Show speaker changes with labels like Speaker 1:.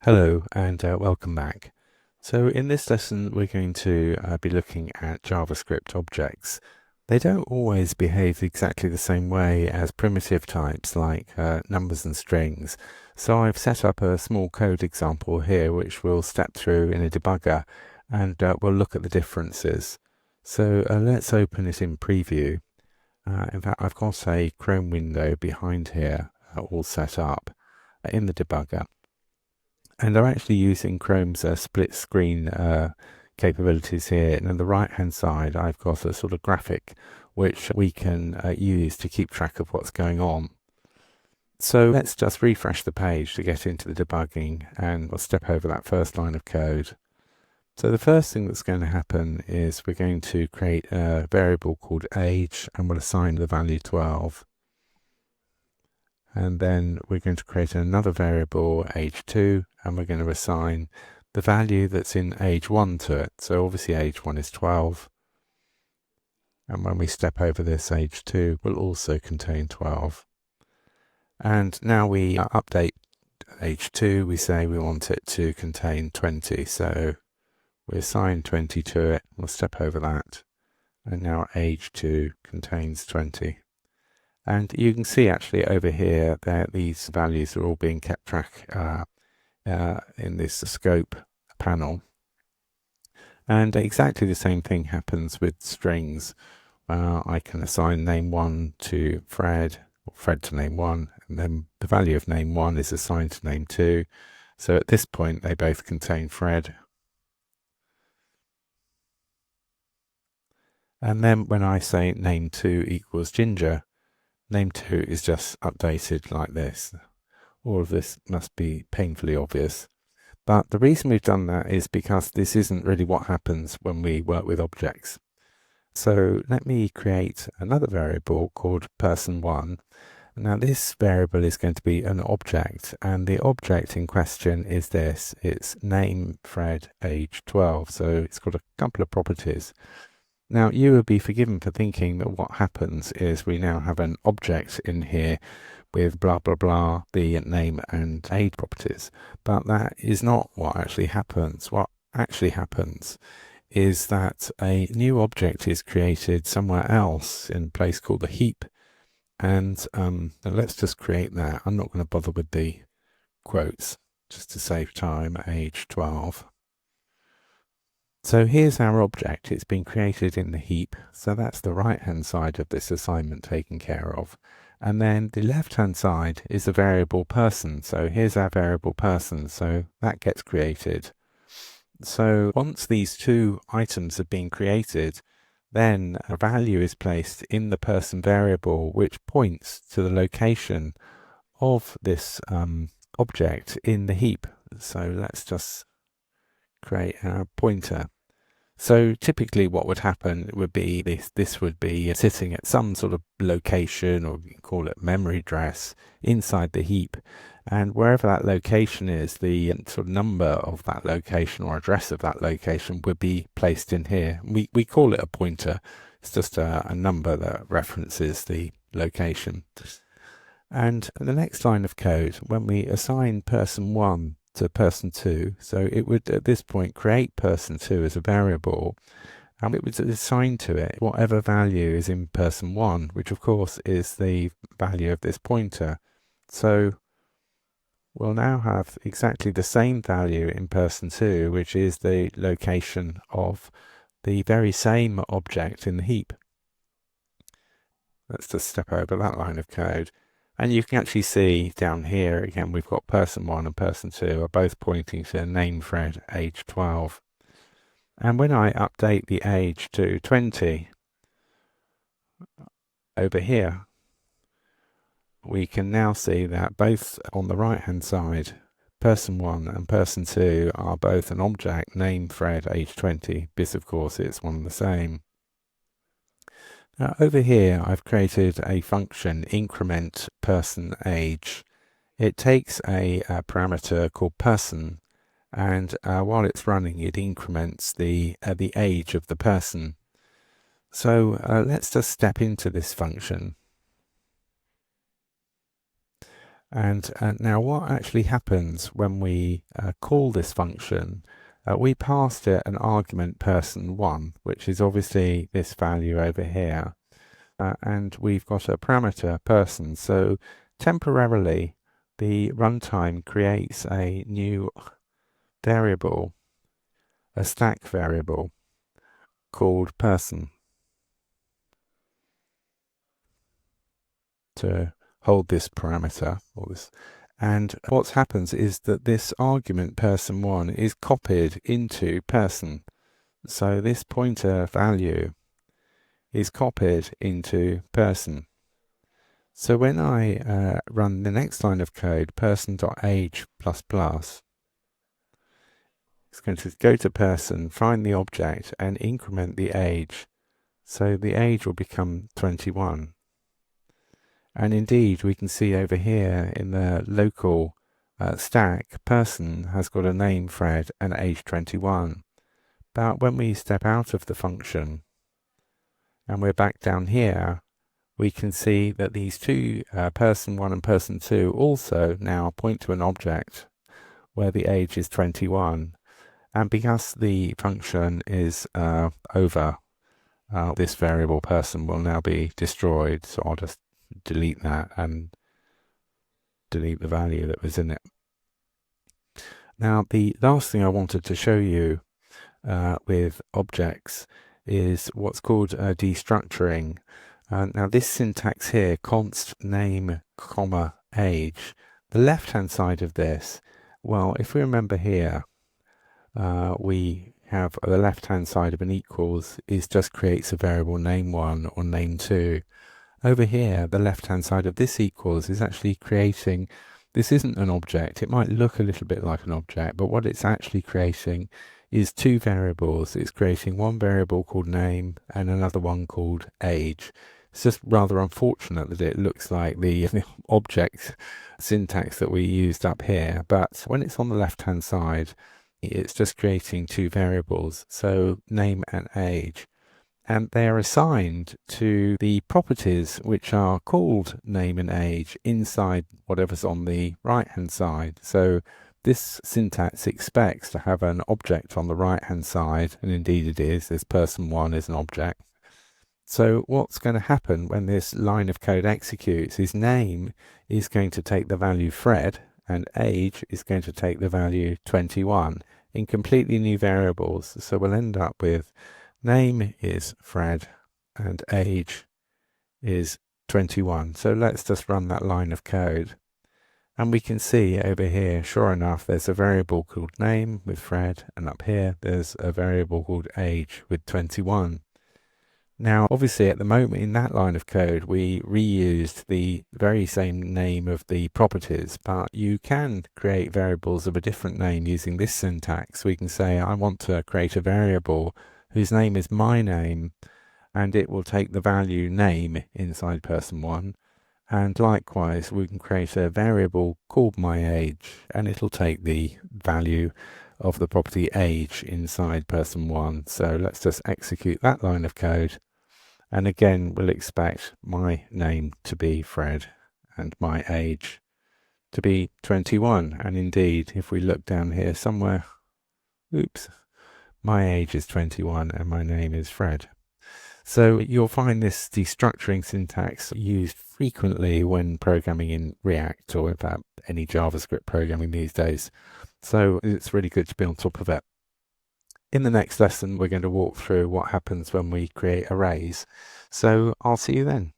Speaker 1: Hello and welcome back. So in this lesson we're going to be looking at JavaScript objects. They don't always behave exactly the same way as primitive types like numbers and strings. So I've set up a small code example here which we'll step through in a debugger, and we'll look at the differences. So let's open it in preview. In fact, I've got a Chrome window behind here all set up in the debugger. And I'm actually using Chrome's split screen capabilities here. And on the right hand side, I've got a sort of graphic which we can use to keep track of what's going on. So let's just refresh the page to get into the debugging, and we'll step over that first line of code. So the first thing that's going to happen is we're going to create a variable called age, and we'll assign the value 12. And then we're going to create another variable age2, and we're going to assign the value that's in age1 to it. So obviously age1 is 12, and when we step over this, age2 will also contain 12. And now we update age2, we say we want it to contain 20, so we assign 20 to it, we'll step over that, and now age2 contains 20. And you can see actually over here that these values are all being kept track in this scope panel. And exactly the same thing happens with strings. I can assign name1 to Fred, or Fred to name1, and then the value of name1 is assigned to name2. So at this point they both contain Fred. And then when I say name2 equals Ginger, name2 is just updated like this. All of this must be painfully obvious. But the reason we've done that is because this isn't really what happens when we work with objects. So let me create another variable called person1. Now this variable is going to be an object, and the object in question is this. It's name Fred age 12. So it's got a couple of properties. Now you will be forgiven for thinking that what happens is we now have an object in here with blah blah blah, the name and age properties, but that is not what actually happens. What actually happens is that a new object is created somewhere else in a place called the heap, and let's just create that. I'm not going to bother with the quotes just to save time. Age 12. So here's our object. It's been created in the heap. So that's the right hand side of this assignment taken care of. And then the left hand side is the variable person. So here's our variable person. So that gets created. So once these two items have been created, then a value is placed in the person variable which points to the location of this object in the heap. So let's just create our pointer. So typically what would happen would be this would be sitting at some sort of location, or you can call it memory address, inside the heap. And wherever that location is, the sort of number of that location or address of that location would be placed in here. We call it a pointer. It's just a number that references the location. And the next line of code, when we assign person1 to person2, so it would at this point create person2 as a variable, and it would assign to it whatever value is in person1, which of course is the value of this pointer. So we'll now have exactly the same value in person2, which is the location of the very same object in the heap. Let's just step over that line of code. And you can actually see down here, again, we've got person1 and person2 are both pointing to name Fred, age 12. And when I update the age to 20, over here, we can now see that both on the right-hand side, person1 and person2 are both an object, name Fred, age 20, because of course it's one and the same. Now over here I've created a function increment person age. It takes a parameter called person, and while it's running it increments the age of the person. So let's just step into this function. And now what actually happens when we call this function, we passed it an argument person1, which is obviously this value over here. And we've got a parameter person. So temporarily, the runtime creates a new variable, a stack variable called person, to hold this parameter or this. And what happens is that this argument person1 is copied into person. So this pointer value is copied into person. So when I run the next line of code, person.age++, it's going to go to person, find the object, and increment the age. So the age will become 21. And indeed, we can see over here in the local stack, person has got a name Fred and age 21. But when we step out of the function and we're back down here, we can see that these two, person1 and person2, also now point to an object where the age is 21. And because the function is over, this variable person will now be destroyed. So I'll just delete that and delete the value that was in it. Now, the last thing I wanted to show you with objects is what's called destructuring. Now this syntax here, const name, comma, age. The left-hand side of this, well, if we remember here, we have the left-hand side of an equals is just creates a variable name1 or name2. Over here, the left-hand side of this equals is actually creating, this isn't an object. It might look a little bit like an object, but what it's actually creating is two variables. It's creating one variable called name and another one called age. It's just rather unfortunate that it looks like the object syntax that we used up here, but when it's on the left-hand side, it's just creating two variables, so name and age. And they are assigned to the properties which are called name and age inside whatever's on the right-hand side. So this syntax expects to have an object on the right-hand side, and indeed it is. This person1 is an object. So what's going to happen when this line of code executes is name is going to take the value Fred, and age is going to take the value 21 in completely new variables. So we'll end up with name is Fred and age is 21. So let's just run that line of code. And we can see over here, sure enough, there's a variable called name with Fred, and up here there's a variable called age with 21. Now, obviously at the moment in that line of code, we reused the very same name of the properties, but you can create variables of a different name using this syntax. We can say, I want to create a variable whose name is my name, and it will take the value name inside person1. And likewise, we can create a variable called my age, and it'll take the value of the property age inside person1. So let's just execute that line of code. And again, we'll expect my name to be Fred and my age to be 21. And indeed, if we look down here somewhere, oops, my age is 21 and my name is Fred. So you'll find this destructuring syntax used frequently when programming in React, or in fact any JavaScript programming these days. So it's really good to be on top of it. In the next lesson, we're going to walk through what happens when we create arrays. So I'll see you then.